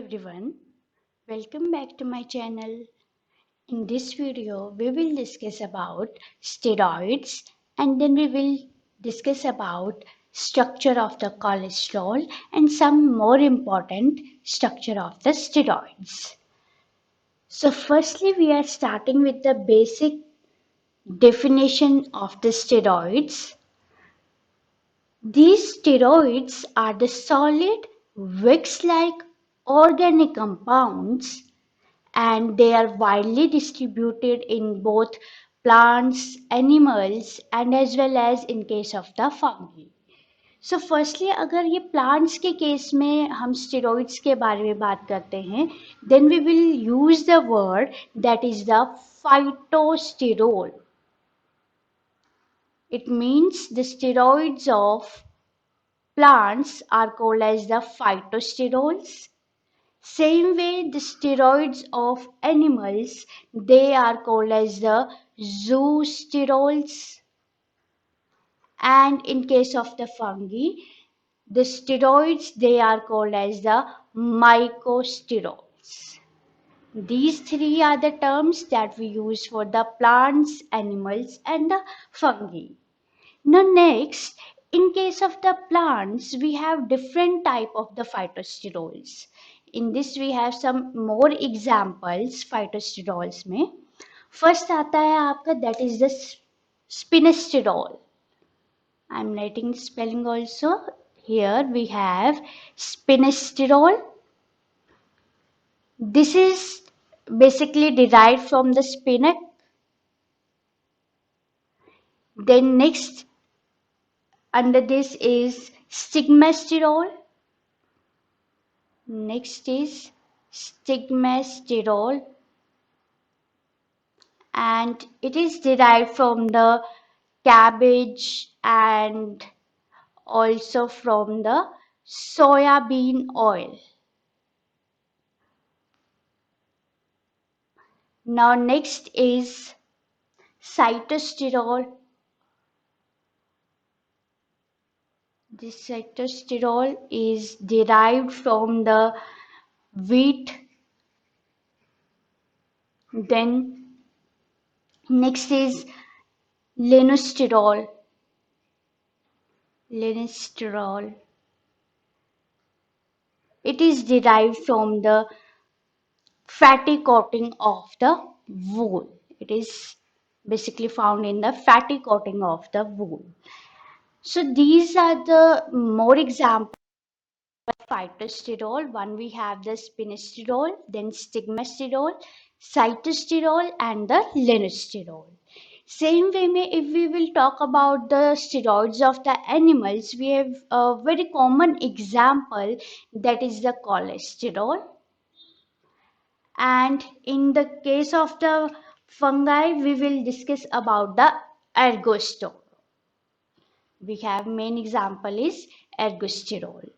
everyone, welcome back to my channel. In this video, we will discuss about steroids and then we will discuss about structure of the cholesterol and some more important structure of the steroids. So firstly, we are starting with the basic definition of the steroids. These steroids are the solid wax-like organic compounds and they are widely distributed in both plants, animals and as well as in case of the fungi. So firstly अगर ये plants के case में हम steroids के बारे में बात करते हैं then we will use the word that is the phytosterol. It means the steroids of plants are called as the phytosterols. Same way, the steroids of animals, they are called as the zoosterols. And in case of the fungi, the steroids, they are called as the mycosterols. These three are the terms that we use for the plants, animals, and the fungi. Now next, in case of the plants, we have different type of the phytosterols. In this we have some more examples phytosterols में. First आता है आपका that is the spinasterol. I am writing the spelling also. Here we have spinasterol. This is basically derived from the spinach. Then next under this is stigmasterol. Next is stigmasterol and it is derived from the cabbage and also from the soya bean oil. Now next is cytosterol. This cytosterol is derived from the wheat. Then next is linosterol. Linosterol. It is derived from the fatty coating of the wool. It is basically found in the fatty coating of the wool. So these are the more examples of phytosterol. One we have the spinasterol, then stigmasterol, cytosterol and the linosterol. Same way में if we will talk about the steroids of the animals, we have a very common example that is the cholesterol. And in the case of the fungi, we will discuss about the ergosterol. We have main example is ergosterol.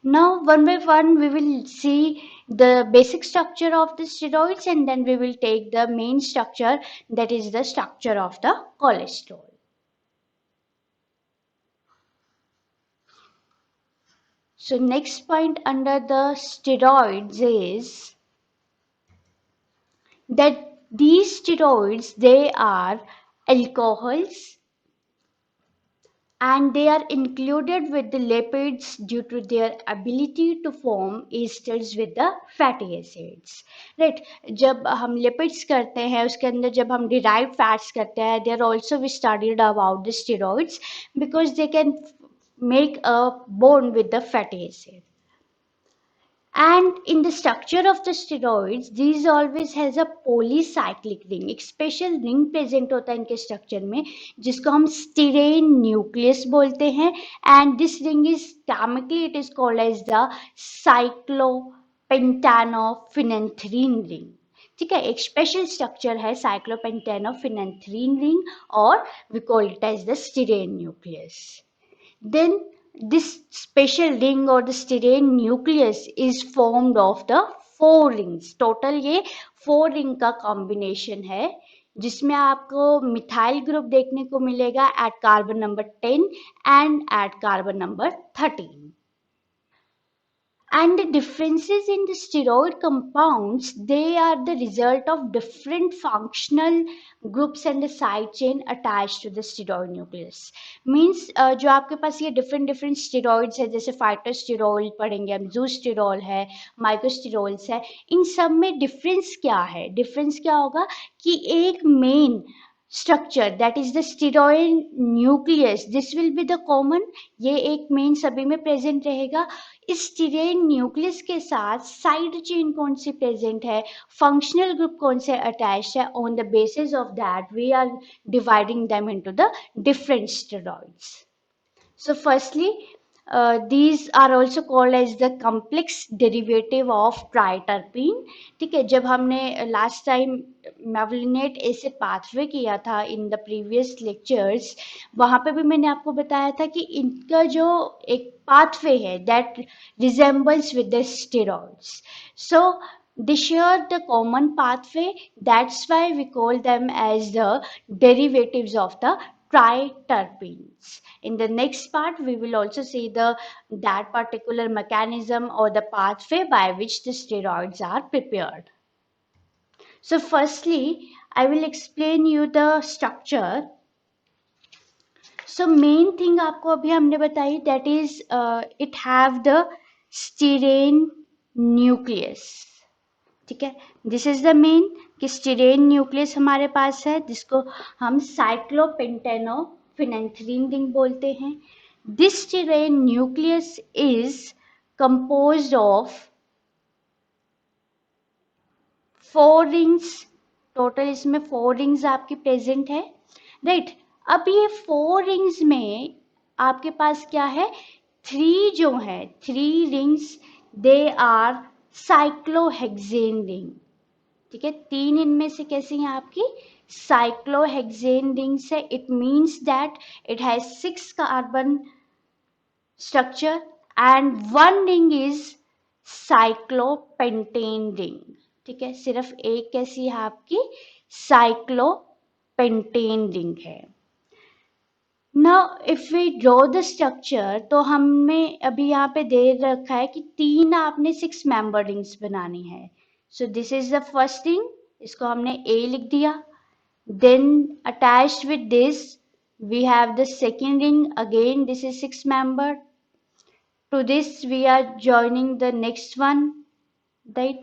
Now one by one we will see the basic structure of the steroids and then we will take the main structure that is the structure of the cholesterol. So next point under the steroids is that these steroids they are alcohols and they are included with the lipids due to their ability to form esters with the fatty acids. Right? जब हम lipids करते हैं उसके अंदर जब हम derived fats करते हैं they are also we studied about the steroids because they can make a bond with the fatty acid. And in the structure of the steroids, these always has a polycyclic ring. एक special ring present होता है इनके structure में जिसको हम styrene nucleus बोलते हैं and this ring is chemically it is called as the cyclopentanophenanthrene ring. ठीक है एक स्पेशल स्ट्रक्चर है cyclopentanophenanthrene ring और we call it as the styrene nucleus. Then this special ring or the styrene nucleus is formed of the 4 rings. Total ये 4 ring का combination है जिसमें आपको मिथाइल ग्रुप देखने को मिलेगा at carbon number 10 and at carbon number 13. And the differences in the steroid compounds, they are the result of different functional groups and the side chain attached to the steroid nucleus. Means जो आपके पास ये different different steroids है, जैसे phytosterol पढ़ेंगे हम, zoosterol है, mycosterols है, इन सब में difference क्या है? difference क्या होगा कि एक main structure, that is the steroid nucleus, this will be the common, ये एक मेन सभी में प्रेजेंट रहेगा. इस स्टीरेन न्यूक्लियस के साथ साइड चेन कौन सी प्रेजेंट है, फंक्शनल ग्रुप कौन से अटैच है, on the basis of that we are dividing them into the different steroids. So firstly, these are also called as the complex derivative of triterpene. ठीक है, जब हमने लास्ट टाइम मेवलिनेट ऐसे pathway किया था इन द प्रीवियस लेक्चर्स, वहाँ पे भी मैंने आपको बताया था कि इनका जो एक pathway है that resembles with the steroids. So they share the common pathway, that's why we call them as the derivatives of the triterpenes. In the next part we will also see that particular mechanism or the pathway by which the steroids are prepared. So firstly I will explain you the structure. So main thing आपको अभी हमने बताई, that is it have the styrene nucleus. ठीक है, this is the main कि स्टीरेन nucleus हमारे पास है, जिसको हम साइक्लोपेंटेनोफिनेंथ्रीन रिंग बोलते हैं. This sterane nucleus is composed of 4 rings. Total इसमें 4 रिंग्स आपकी प्रेजेंट है, राइट. अब ये 4 रिंग्स में आपके पास क्या है, 3 जो है, 3 rings they are cyclohexane ring. ठीक है, 3 इनमें से कैसी हैं आपकी साइक्लोहेक्सेन रिंग्स है. It means that it has 6 carbon structure and 1 ring is cyclopentane ring. ठीक है, सिर्फ एक कैसी है आपकी साइक्लोपेंटेन रिंग है. Now if we draw the structure, तो हमें अभी यहाँ पे दे रखा है कि 3 आपने 6 member rings बनानी है. So this is the first ring, इसको हमने A लिख दिया. Then attached with this we have the second ring, again this is 6 member. To this we are joining the next one, right.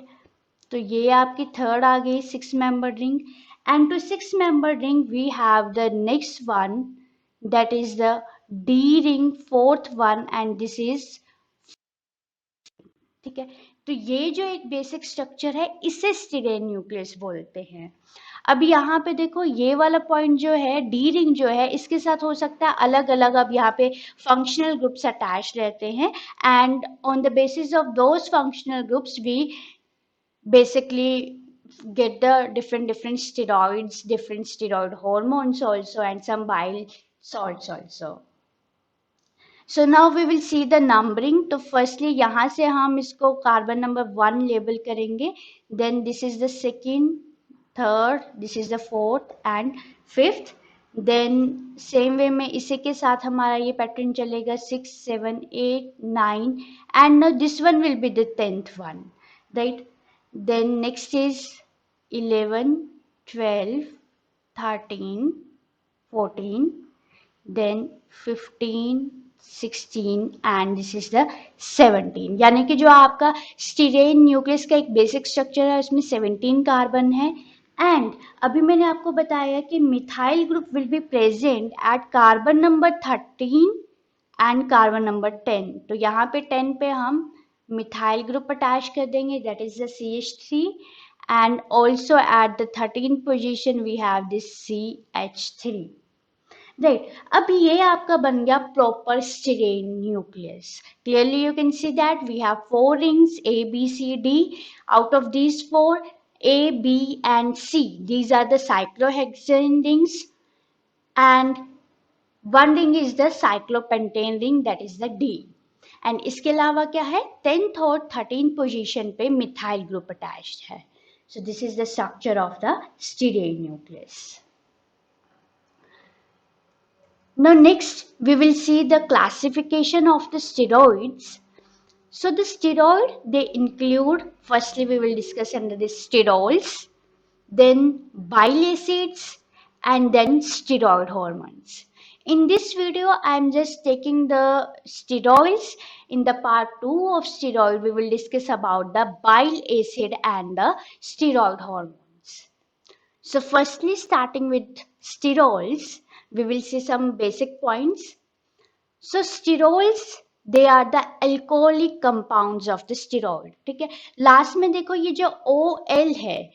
तो ये आपकी third आ गई 6 member ring. And to 6 member ring we have the next one, that is the D ring, fourth one, and this is. ठीक है, तो ये जो एक बेसिक स्ट्रक्चर है इसे स्टीरेन न्यूक्लियस बोलते हैं. अब यहाँ पे देखो ये वाला पॉइंट जो है डी रिंग जो है, इसके साथ हो सकता है अलग अलग अब यहाँ पे फंक्शनल ग्रुप्स अटैच रहते हैं, and on the basis of those functional groups we basically get the different steroids, different steroid hormones also, and some bile salts also. So now we will see the numbering. तो firstly यहाँ से हम इसको carbon number 1 label करेंगे, then this is the second, third, this is the fourth and fifth. Then same way में इसी के साथ हमारा ये पैटर्न चलेगा 6, 7, 8, 9 and now this one will be the 10th one, right. Then next is 11, 12, 13, 14, then 15, 16 and this is the 17. यानी कि जो आपका स्टीरेन न्यूक्लियस का एक बेसिक स्ट्रक्चर है उसमें 17 कार्बन है. एंड अभी मैंने आपको बताया कि methyl group will be present at carbon number 13 and carbon number 10. तो यहाँ पे 10 पे हम मिथाइल ग्रुप अटैच कर देंगे, that is the CH3, and also at the 13th position we have this CH3, right. अब ये आपका बन गया proper sterane nucleus. Clearly you can see that we have 4 rings A, B, C, D. Out of these 4, A, B and C, these are the cyclohexane rings, and one ring is the cyclopentane ring, that is the D. And इसके अलावा क्या है, 10th और 13th position पे methyl group attached है. So this is the structure of the sterane nucleus. Now next we will see the classification of the steroids. So the steroid, they include, firstly we will discuss under the steroids, then bile acids, and then steroid hormones. In this video, I am just taking the steroids. In the part 2 of steroid, we will discuss about the bile acid and the steroid hormones. So firstly, starting with steroids, we will see some basic points. So steroids, they are the alcoholic compounds of the steroid. ठीक है, last में देखो ये जो OL है,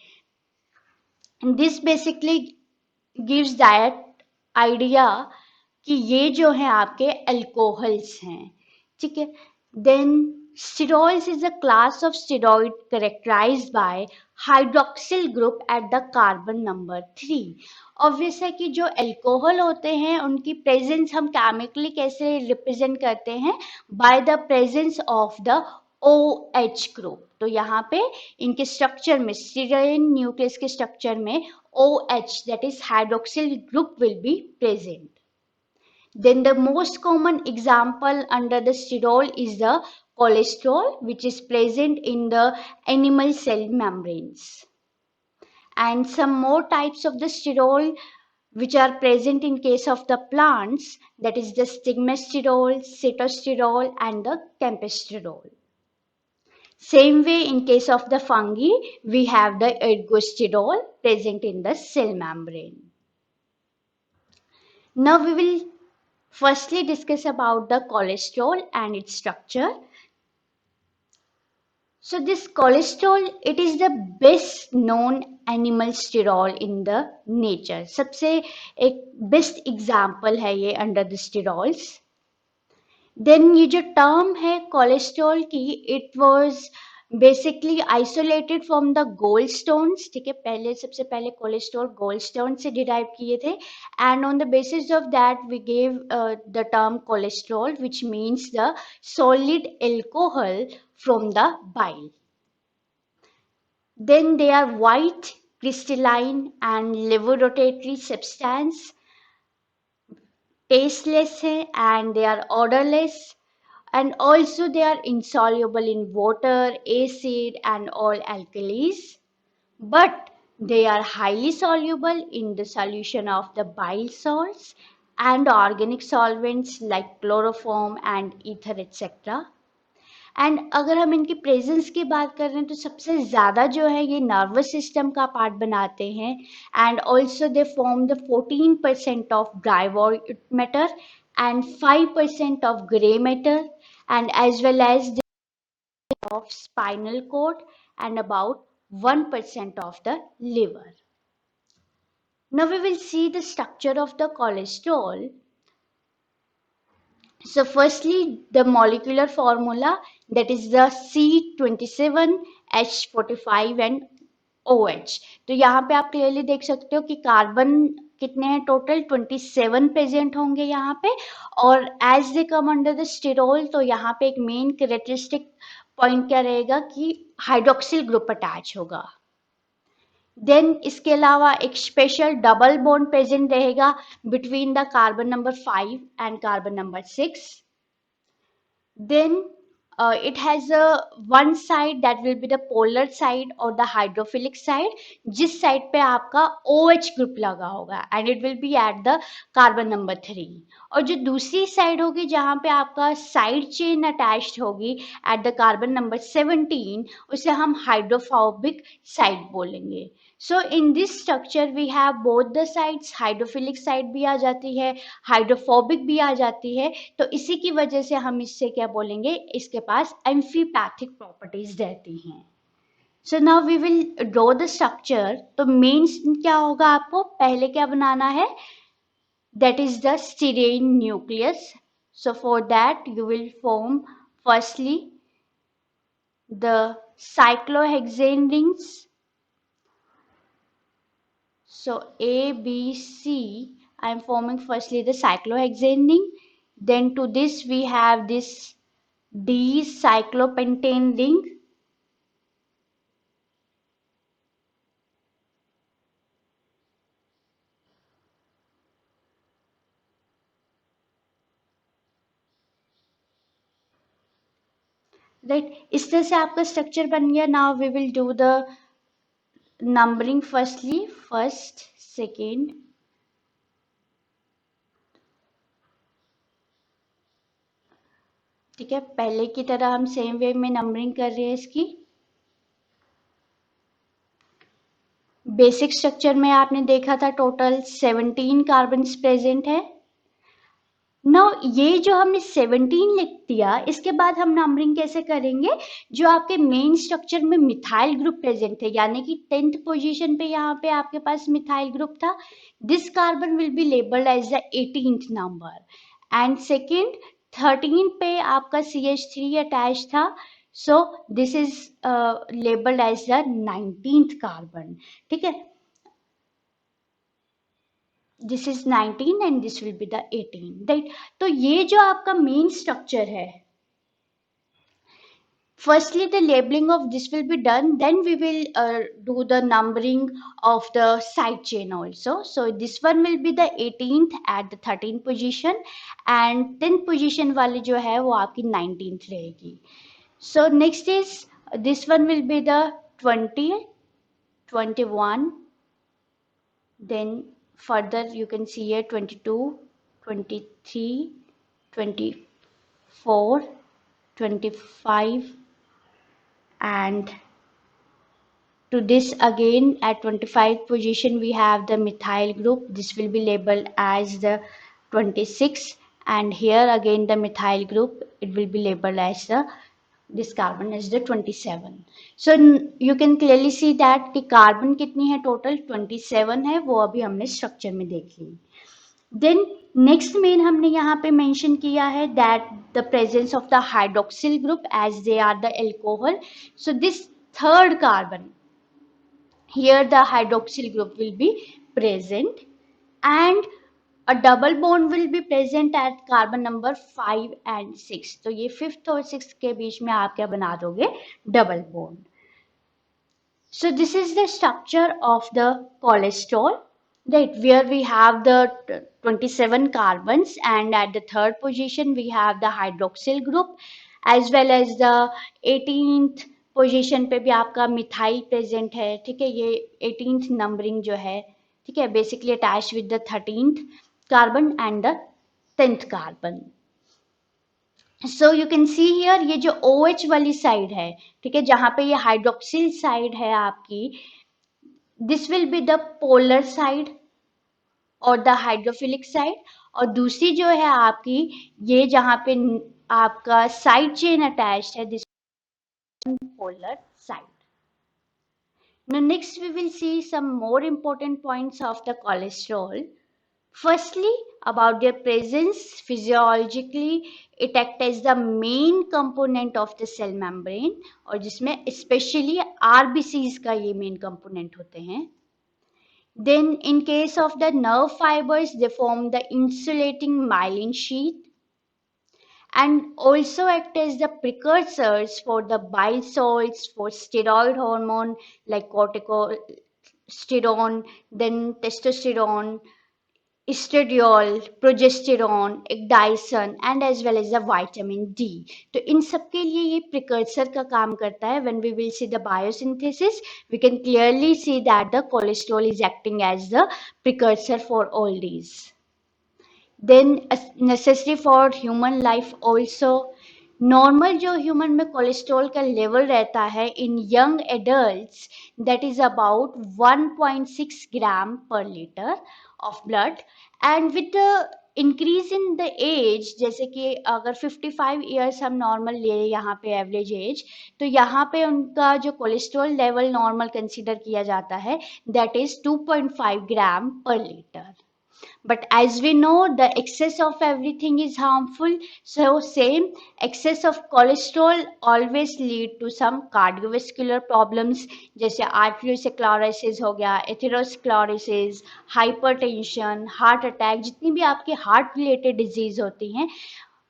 and this basically gives that idea कि ये जो है आपके अल्कोहल्स हैं. ठीक है, then steroids is a class of steroid characterized by hydroxyl group at the carbon number 3. Obvious है कि जो अल्कोहल होते हैं उनकी प्रेजेंस हम केमिकली कैसे रिप्रेजेंट करते हैं, by the presence of the OH group. तो यहाँ पे इनके स्ट्रक्चर में, स्टीरेन न्यूक्लियस के स्ट्रक्चर में OH, that is hydroxyl group, will be present. Then the most common example under the steroid is the cholesterol, which is present in the animal cell membranes. And some more types of the steroid which are present in case of the plants, that is the stigmasterol, cetosterol, and the campesterol. Same way in case of the fungi, we have the ergosterol present in the cell membrane. Now we will firstly discuss about the cholesterol and its structure. So this cholesterol, it is the best known animal steroid in the nature. सबसे एक best example है ये under the steroids. Then ये जो term है cholesterol की, it was basically isolated from the goldstones. ठीक है, पहले सबसे पहले cholesterol goldstone से derive किए थे, and on the basis of that we gave the term cholesterol, which means the solid alcohol from the bile. Then they are white, crystalline, and levorotatory substance, tasteless है, and they are odorless, and also they are insoluble in water, acid, and all alkalis, but they are highly soluble in the solution of the bile salts and organic solvents like chloroform and ether etc. And अगर हम इनकी presence की बात कर रहे हैं तो सबसे ज़्यादा जो है ये नर्वस सिस्टम का पार्ट बनाते हैं, and also they form the 14% of dry white matter and 5% of gray matter, and as well as of spinal cord and about 1% of the liver. Now we will see the structure of the cholesterol. So firstly, the molecular formula, that is the C27H45 and OH. तो यहाँ पे आप clearly देख सकते हो कि carbon कितने हैं टोटल, 27 प्रेजेंट होंगे यहाँ पे, और as they come under the sterol तो यहाँ पे एक मेन कैरेक्टरिस्टिक पॉइंट क्या रहेगा कि हाइड्रोक्सिल ग्रुप अटैच होगा. देन इसके अलावा एक स्पेशल डबल बॉन्ड प्रेजेंट रहेगा between the carbon number 5 and carbon number 6. Then it has a one side that will be the polar side or the hydrophilic side, जिस side पे आपका OH group लगा होगा, and it will be at the carbon number 3. और जो दूसरी side होगी जहाँ पे आपका साइड चेन अटैच्ड होगी एट द कार्बन नंबर 17, उसे हम हाइड्रोफोबिक साइड बोलेंगे. So in this structure we have both the sides, hydrophilic side भी आ जाती है, हाइड्रोफोबिक भी आ जाती है, तो इसी की वजह से हम इससे क्या बोलेंगे, इसके पास एम्फीपैथिक प्रॉपर्टीज रहती हैं. So now we will draw the structure. तो मेन क्या होगा, आपको पहले क्या बनाना है, that is the serine nucleus. So for that you will form firstly the cyclohexane rings. So A, B, C, I am forming firstly the cyclohexane ring. Then to this we have this D cyclopentane ring. Right, इस तरह से आपका structure बन गया. Now we will do the numbering. Firstly first, second, ठीक है, पहले की तरह हम सेम वे में नंबरिंग कर रहे हैं इसकी. बेसिक स्ट्रक्चर में आपने देखा था टोटल 17 कार्बन्स प्रेजेंट है. ना ये जो हमने 17 लिख दिया, इसके बाद हम नंबरिंग कैसे करेंगे? जो आपके मेन स्ट्रक्चर में मिथाइल ग्रुप प्रेजेंट है, यानी कि 10th पोजीशन पे यहाँ पे आपके पास मिथाइल ग्रुप था, this carbon will be labelled as the 18th number. And second 13 पे आपका CH3 अटैच था, so this is labelled as the 19th carbon. ठीक है, this is 19 and this will be the 18, right. तो ये जो आपका मेन स्ट्रक्चर है, firstly the labeling of this will be done, then we will do the numbering of the side chain also. So this one will be the 18th at the 13th position, and 10th position वाली जो है वो आपकी 19th रहेगी. So next is this one will be the 20, 21, then further you can see here 22, 23, 24, 25, and to this again at 25th position we have the methyl group. This will be labeled as the 26, and here again the methyl group, it will be labeled as the this carbon is the 27. So you can clearly see that कि carbon कितनी है total 27 है, वो अभी हमने structure में देख ली. Then next main हमने यहाँ पे मेंशन किया है that the presence of the hydroxyl group as they are the alcohol. So this third carbon, here the hydroxyl group will be present, and a double bond will be present at carbon number 5 and 6. तो ये 5th और 6th के बीच में आप क्या बना दोगे? Double bond. So this is the structure of the cholesterol, right, where we have the 27 carbons, and at the third position we have the hydroxyl group, as well as the 18th position पे भी आपका methyl present है. ठीक है, ये 18th numbering जो है, ठीक है, basically attach with the 13th carbon and the 10th carbon. So you can see here ये जो OH वाली साइड है, ठीक है, जहां पे ये हाइड्रोक्सिल साइड है आपकी, this will be the polar side और द हाइड्रोफिलिक साइड, और दूसरी जो है आपकी ये जहां पे आपका साइड चेन अटैच्ड है, this polar side. Now next we will see some more important points of the cholesterol. Firstly, about their presence physiologically, it acts as the main component of the cell membrane, और जिसमें especially RBCs का ये main component होते हैं. Then in case of the nerve fibers, they form the insulating myelin sheath, and also act as the precursors for the bile salts, for steroid hormone like corticosterone, then testosterone, estradiol, progesterone, ecdysone, and as well as the vitamin D. तो इन सब के लिए ये precursor का काम करता है. When we will see the biosynthesis, we can clearly see that the cholesterol is acting as the precursor for all these. Then necessary for human life also. Normal जो ह्यूमन में कोलेस्ट्रॉल का level रहता है in young adults, that is about 1.6 gram per litre of blood, and with the increase in the age, जैसे कि अगर 55 years हम normal ले यहाँ पे एवरेज एज, तो यहाँ पे उनका जो कोलेस्ट्रॉल लेवल नॉर्मल कंसीडर किया जाता है, that is 2.5 gram per litre. But as we know, the excess of everything is harmful. So same excess of cholesterol always lead to some cardiovascular problems, जैसे arteriosclerosis हो गया, atherosclerosis, hypertension, heart attack, जितनी भी आपके heart related disease होती हैं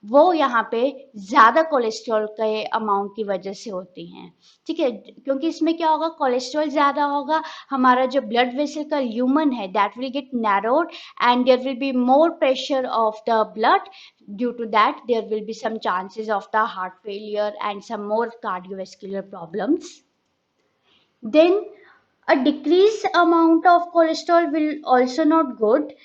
वो यहाँ पे ज़्यादा कोलेस्ट्रॉल के अमाउंट की वजह से होती हैं. ठीक है, क्योंकि इसमें क्या होगा, कोलेस्ट्रॉल ज़्यादा होगा, हमारा जो ब्लड वेसल का ल्यूमन है that will get narrowed, and there will be more pressure of the blood, due to that there will be some chances of the heart failure and some more cardiovascular problems. Then a decreased amount of cholesterol will also not good.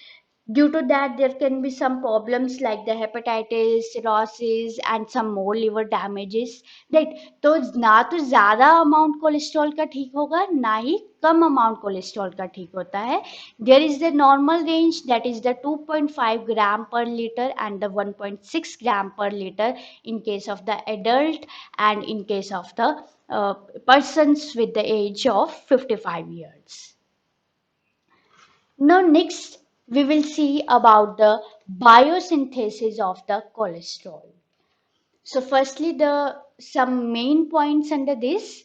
Due to that there can be some problems like the hepatitis, cirrhosis and some more liver damages, right? तो ना तो ज़्यादा amount cholesterol का ठीक होगा, ना ही कम amount cholesterol का ठीक होता है. There is the normal range, that is the 2.5 gram per liter and the 1.6 gram per liter in case of the adult and in case of the persons with the age of 55 years. Now next we will see about the biosynthesis of the cholesterol. So firstly the some main points under this.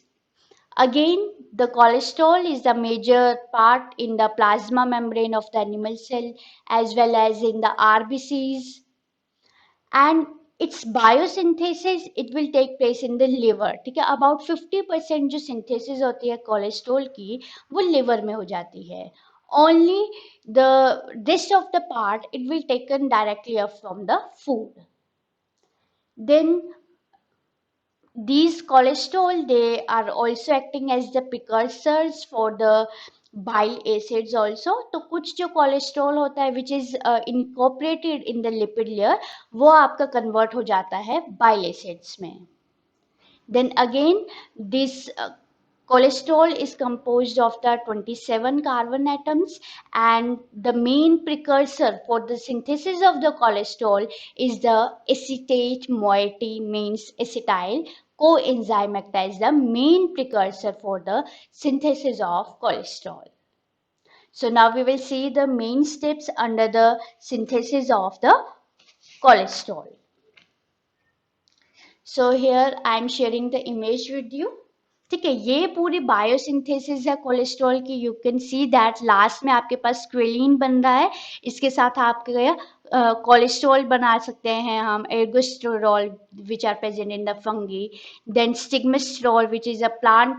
Again, the cholesterol is the major part in the plasma membrane of the animal cell as well as in the RBCs, and its biosynthesis it will take place in the liver. ठीक है, about 50% जो synthesis होती है cholesterol की वो liver में हो जाती है. Only the rest of the part it will taken directly up from the food. Then these cholesterol they are also acting as the precursors for the bile acids also. तो कुछ जो cholesterol होता है which is incorporated in the lipid layer वो आपका convert हो जाता है bile acids में. Then again this cholesterol is composed of the 27 carbon atoms, and the main precursor for the synthesis of the cholesterol is the acetate moiety, means acetyl coenzyme act as the main precursor for the synthesis of cholesterol. So now we will see the main steps under the synthesis of the cholesterol. So here I am sharing the image with you. ठीक है, ये पूरी biosynthesis है cholesterol की. You can see that last में आपके पास squalane बन रहा है, इसके साथ आपके कोलेस्ट्रॉल बना सकते हैं हम ergosterol which are present in the fungi, then stigmasterol which is a plant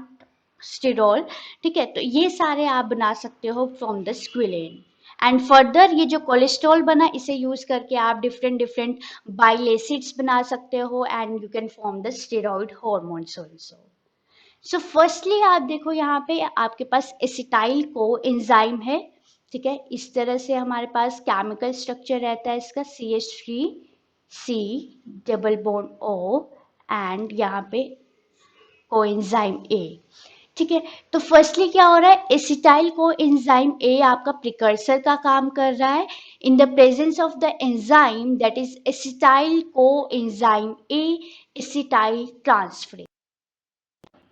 sterol. ठीक है, तो ये सारे आप बना सकते हो from the squalene. And further ये जो कोलेस्ट्रॉल बना इसे यूज करके आप डिफरेंट बाइल एसिड्स बना सकते हो and you can form the steroid hormones also. So firstly आप देखो यहाँ पे आपके पास एसिटाइल को एंजाइम है. ठीक है, इस तरह से हमारे पास केमिकल स्ट्रक्चर रहता है इसका CH3C double bond O and यहाँ पे कोएंजाइम A. ठीक है, तो फर्स्टली क्या हो रहा है, एसिटाइल को एंजाइम A आपका प्रिकर्सर का काम कर रहा है. In the presence of the enzyme that is acetyl coenzyme A acetyl transferase.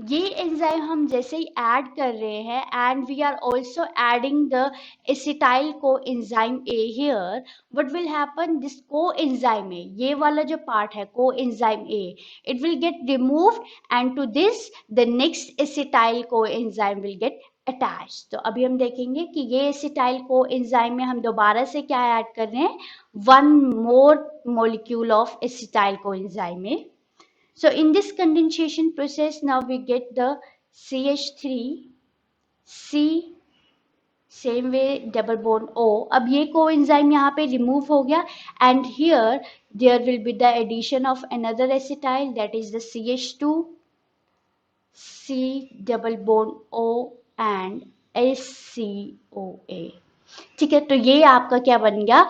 ये एंजाइम हम जैसे ही ऐड कर रहे हैं and we are also adding the acetyl coenzyme A here, what will happen, this coenzyme A, ये वाला जो पार्ट है coenzyme A, it will get removed and to this the next acetyl coenzyme will get attach. तो अभी हम देखेंगे कि ये एसिटाइल को एंजाइम में हम दोबारा से क्या ऐड कर रहे हैं, one more molecule of acetyl co enzyme में. So in this condensation process now we get the CH3C same way double bond O. अब ये coenzyme यहाँ पे remove हो गया and here there will be the addition of another acetyl that is the CH2C double bond O and SCOA. ठीक है, तो ये आपका क्या बन गया,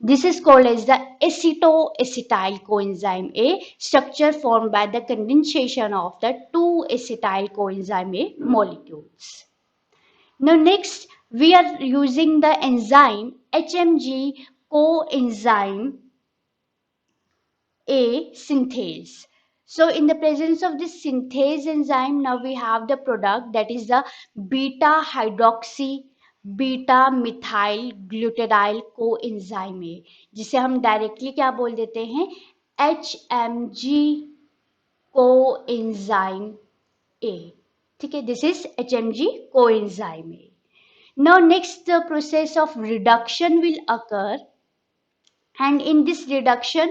this is called as the acetoacetyl coenzyme A, structure formed by the condensation of the two acetyl coenzyme A molecules. Now next we are using the enzyme HMG coenzyme A synthase. So in the presence of this synthase enzyme now we have the product that is the beta hydroxy beta methyl glutaryl coenzyme ए, जिसे हम directly क्या बोल देते हैं, HMG को enzyme A. ठीक है, this is HMG को enzyme A. Now next the process of reduction will occur and in this reduction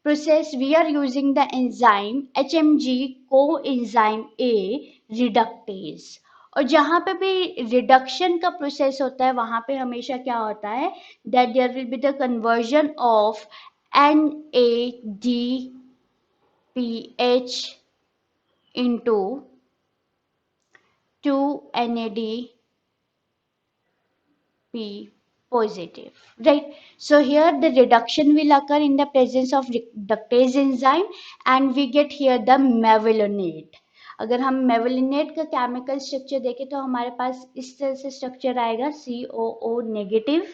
process we are using the enzyme HMG coenzyme A reductase. और जहाँ पे भी रिडक्शन का process होता है वहाँ पे हमेशा क्या होता है, that there will be the conversion of NADPH into 2 NADP positive, right? So here the reduction will occur in the presence of reductase enzyme and we get here the mevalonate. अगर हम मेवलिनेट का केमिकल स्ट्रक्चर देखें तो हमारे पास इस तरह से structure आएगा COO negative,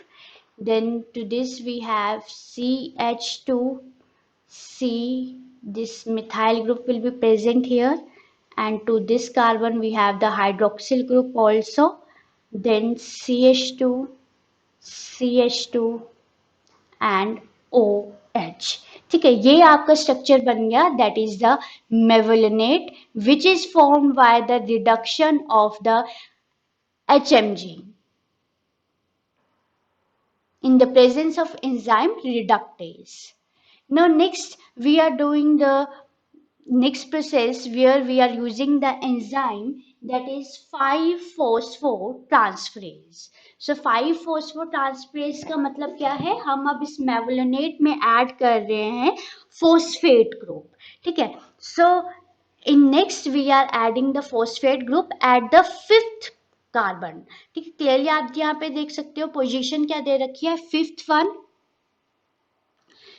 then to this we have CH2C, this methyl group will be present here, and to this carbon we have the hydroxyl group also, then CH2, CH2 and OH. ठीक है, ये आपका structure बन गया, that is the mevalonate which is formed by the reduction of the HMG in the presence of enzyme reductase. Now next we are doing the next process where we are using the enzyme that is 5-phosphotransferase. So 5-phosphotransferase का मतलब क्या है, हम अब इस मेवलिनेट में add कर रहे हैं फोस्फेट ग्रुप, ठीक है. So in next we are adding the phosphate group at the 5th carbon, ठीक है. क्लियरली आप यहाँ पे देख सकते हो पोजीशन क्या दे रखी है, 5th one.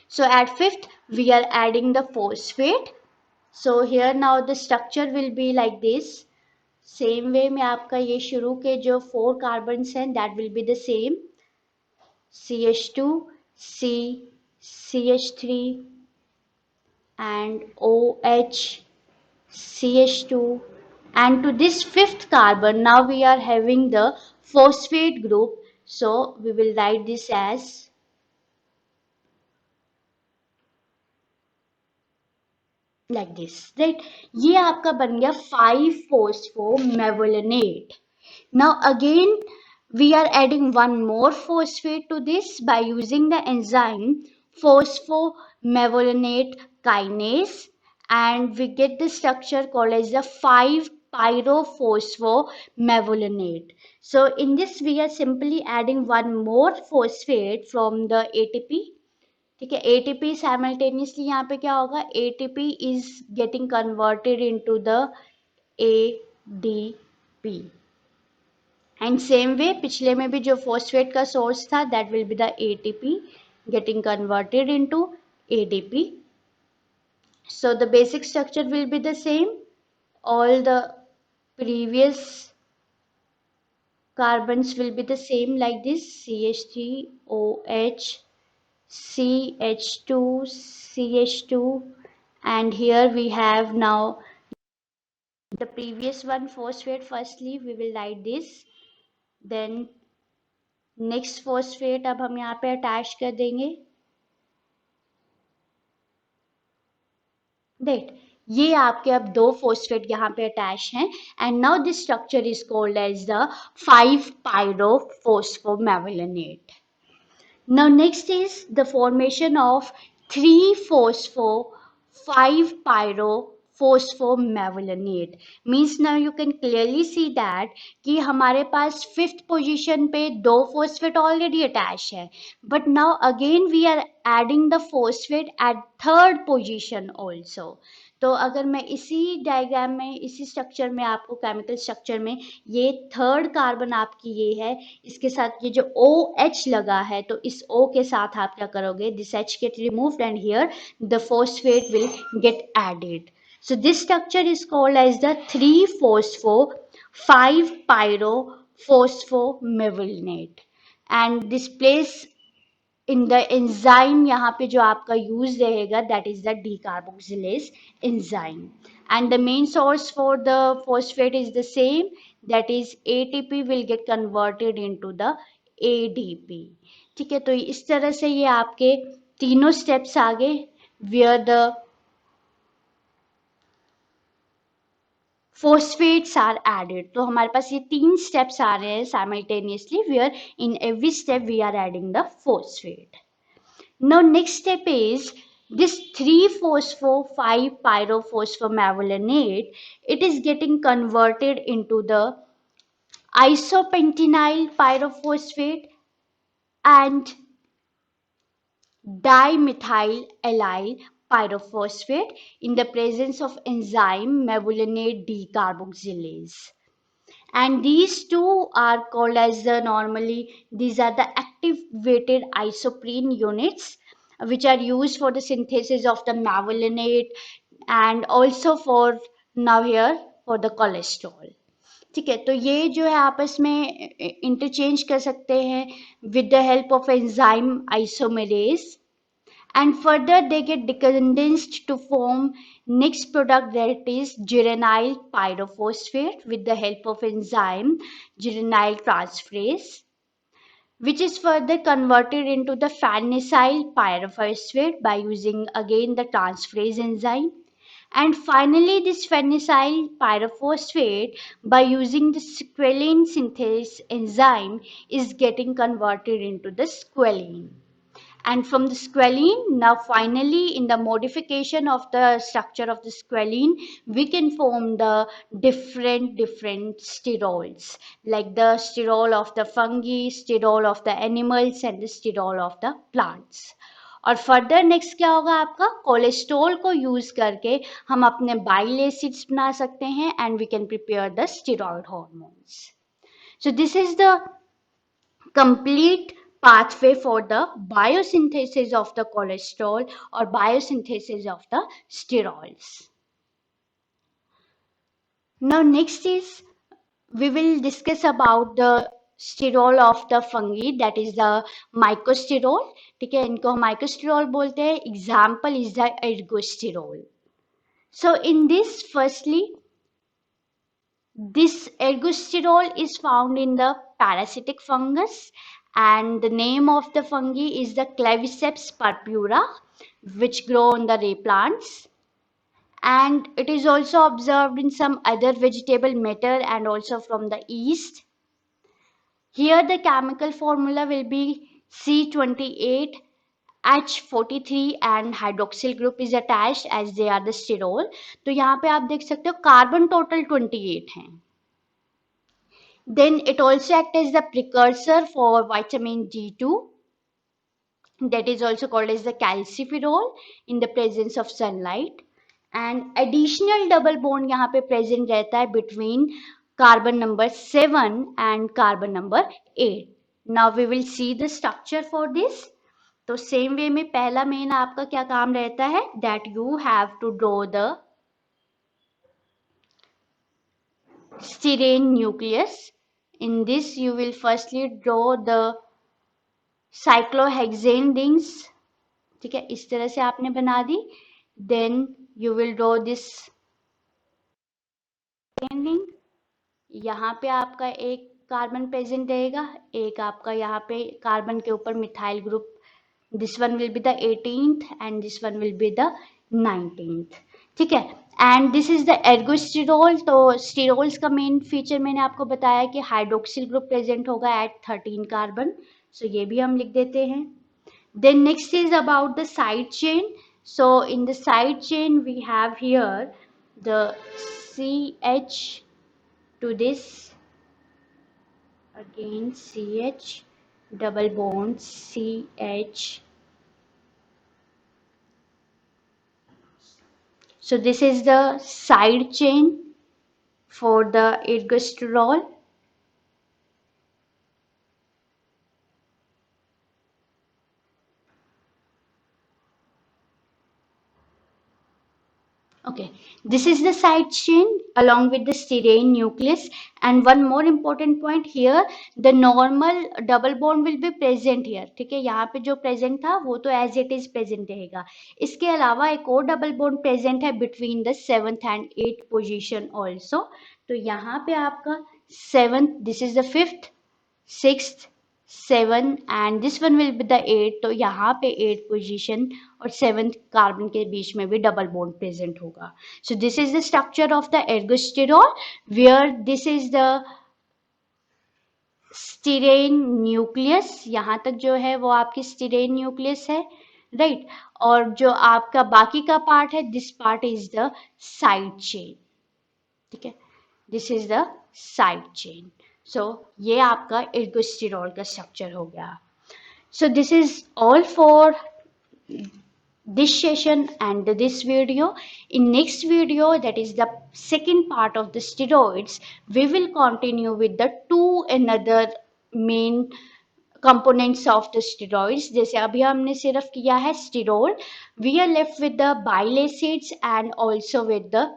So at 5th we are adding the phosphate. So here now the structure will be like this. Same way में आपका ये शुरू के जो 4 कार्बन्स हैं that will be the same. CH2, C, CH3 and OH, CH2, and to this 5th carbon now we are having the phosphate group. So we will write this as like this, right? ये आपका बन गया 5-phosphomevalonate. Now again we are adding one more phosphate to this by using the enzyme phosphomevalonate kinase, and we get the structure called as the 5-pyrophosphomevalonate. So in this we are simply adding one more phosphate from the ATP, ठीक है. ATP simultaneously यहाँ पे क्या होगा, ATP is getting converted into the ADP, and same way पिछले में भी जो फॉस्फेट का सोर्स था that will be the ATP getting converted into ADP. So the basic structure will be the same. All the previous carbons will be the same like this, CH3OH, CH2, CH2, and here we have now the previous one phosphate. Firstly we will write this, then next phosphate अब हम यहाँ पे attach कर देंगे, देख ये आपके अब 2 phosphate यहाँ पे अटैच हैं, and now this structure is called as the 5-pyrophosphomevalonate. Now next is the formation of 3-phosphor-5-pyrophosphomevalonate. Means now you can clearly see that कि हमारे पास 5th position पे 2 phosphate already attached है, but now again we are adding the phosphate at 3rd position also. तो अगर मैं इसी diagram में इसी स्ट्रक्चर में आपको केमिकल स्ट्रक्चर में ये 3rd कार्बन आपकी ये है, इसके साथ ये जो OH लगा है तो इस O के साथ आप क्या करोगे, this H get removed and here the phosphate will get added. So this structure is called as the 3-phosphor-5-pyrophosphomevalonate, and this place in the enzyme यहाँ पे जो आपका use रहेगा that is the decarboxylase enzyme, and the main source for the phosphate is the same, that is ATP will get converted into the ADP. ठीक है, तो इस तरह से ये आपके तीनों steps आ गए where the phosphates are added. तो हमारे पास ये 3 steps आ रहे हैं simultaneously where in every step we are adding the phosphate. Now next step is this 3-phosphor-5-pyrophosphomevalonate, it is getting converted into the isopentenyl pyrophosphate and dimethyl allyl pyrophosphate in the presence of enzyme mevulinate decarboxylase. And these two are called as these are the activated isoprene units, which are used for the synthesis of the mevulinate and also for now here for the cholesterol. ठीक है, तो ये जो है आपस में interchange कर सकते हैं with the help of enzyme isomerase, and further they get decondensed to form next product, that is geranyl pyrophosphate with the help of enzyme geranyl transferase, which is further converted into the farnesyl pyrophosphate by using again the transferase enzyme. And finally, this farnesyl pyrophosphate, by using the squalene synthase enzyme, is getting converted into the squalene. And from the squalene, now finally in the modification of the structure of the squalene, we can form the different sterols, like the sterol of the fungi, sterol of the animals, and the sterol of the plants. और further next क्या होगा आपका, cholesterol को use करके हम अपने bile acids बना सकते हैं and we can prepare the steroid hormones. So this is the complete pathway for the biosynthesis of the cholesterol or biosynthesis of the sterols. Now next is we will discuss about the sterol of the fungi, that is the mycosterol. ठीक है, इनको हम mycosterol बोलते हैं. Example is the ergosterol. So in this firstly this ergosterol is found in the parasitic fungus, and the name of the fungi is the Claviceps purpura, which grow on the ray plants, and it is also observed in some other vegetable matter and also from the east. Here the chemical formula will be C28 H43 and hydroxyl group is attached as they are the sterol. तो यहाँ पे आप देख सकते हो carbon total 28 हैं. Then it also acts as the precursor for vitamin D2, that is also called as the calciferol in the presence of sunlight, and additional double bond यहाँ पे present रहता है between carbon number 7 and carbon number 8. Now we will see the structure for this. तो same way में पहला main आपका क्या काम रहता है, that you have to draw the serine nucleus. In this you will firstly draw the cyclohexane rings. ठीक है, इस तरह से आपने बना दी. Then you will draw this ring. यहाँ पे आपका एक कार्बन प्रेजेंट रहेगा, एक आपका यहाँ पे कार्बन के ऊपर methyl group. This one will be the 18th and this one will be the 19th. ठीक है, and this is the ergosterol. तो स्टेरॉल्स का मेन फीचर मैंने आपको बताया कि हाइड्रोक्सिल ग्रुप प्रेजेंट होगा एट 13 कार्बन. सो ये भी हम लिख देते हैं. Then next is about the side chain. So in the side chain we have here the CH to this, again CH, double bond CH. So this is the side chain for the ergosterol. Okay, this is the side chain along with the serine nucleus. And one more important point here, the normal double bond will be present here. ठीक है, यहाँ पे जो present था वो तो as it is present रहेगा. इसके अलावा एक और double bond present है between the 7th and 8th position also. तो यहाँ पे आपका 7th, this is the 5th, 6th, 7 and this one will be the 8. तो यहाँ पे 8th position और 7th कार्बन के बीच में भी डबल बॉन्ड प्रेजेंट होगा. So this is the structure of the ergosterol, where this is the sterane nucleus. यहाँ तक जो है वो आपकी स्टीरेन न्यूक्लियस है, राइट. और जो आपका बाकी का पार्ट है, this part is the side chain. ठीक है, this is the side chain. So ये आपका एर्गोस्टेरॉल का स्ट्रक्चर हो गया. So this is all for this session and this video. In next video, that is the second part of the steroids, we will continue with the two another main components of the steroids. जैसे अभी हमने सिर्फ किया है sterol, we are left with the bile acids and also with the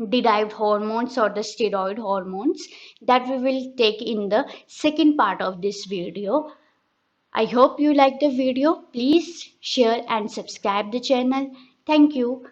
derived hormones or the steroid hormones that we will take in the second part of this video. I hope you like the video. Please share and subscribe the channel. Thank you.